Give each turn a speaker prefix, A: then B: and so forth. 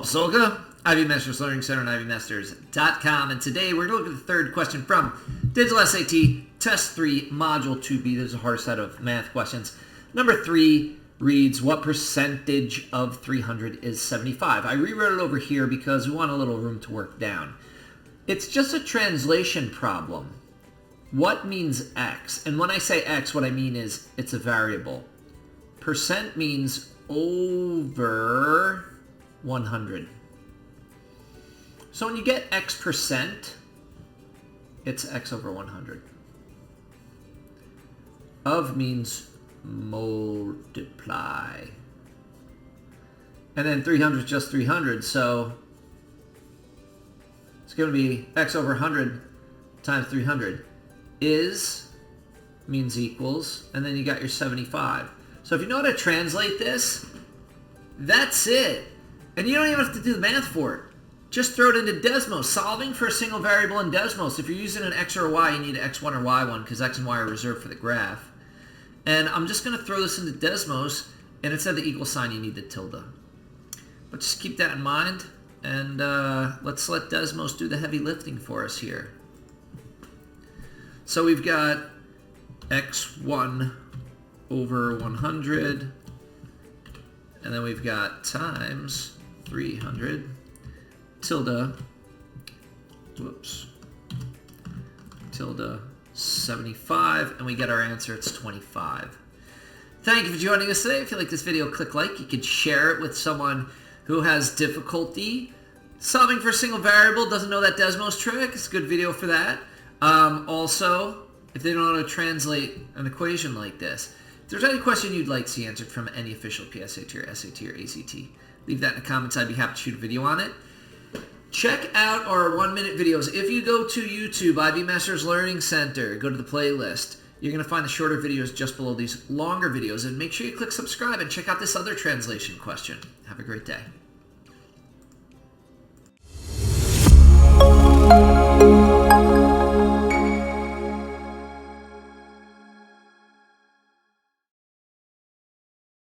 A: Solga, Ivy Masters Learning Center and IvyMasters.com. And today we're going to look at the third question from Digital SAT Test 3, Module 2B. There's a hard set of math questions. Number 3 reads, what percentage of 300 is 75? I rewrote it over here because we want a little room to work down. It's just a translation problem. What means X? And when I say X, what I mean is it's a variable. Percent means over 100. So when you get X percent, it's X over 100. Of means multiply. And then 300 is just 300, so it's going to be X over 100 times 300 is means equals, and then you got your 75. So if you know how to translate this, that's it. And you don't even have to do the math for it. Just throw it into Desmos. Solving for a single variable in Desmos. If you're using an X or a Y, you need an X1 or Y1 because X and Y are reserved for the graph. And I'm just going to throw this into Desmos, and instead of the equal sign, you need the tilde. But just keep that in mind, and let's let Desmos do the heavy lifting for us here. So we've got X1 over 100, and then we've got times 300, tilde, tilde 75, and we get our answer. It's 25. Thank you for joining us today. If you like this video, click like. You can share it with someone who has difficulty solving for a single variable, doesn't know that Desmos trick. It's a good video for that. Also, if they don't know how to translate an equation like this, if there's any question you'd like to see answered from any official PSAT or SAT or ACT, leave that in the comments. I'd be happy to shoot a video on it. Check out our 1-minute videos. If you go to YouTube, Ivy Masters Learning Center, go to the playlist. You're going to find the shorter videos just below these longer videos. And make sure you click subscribe and check out this other translation question. Have a great day.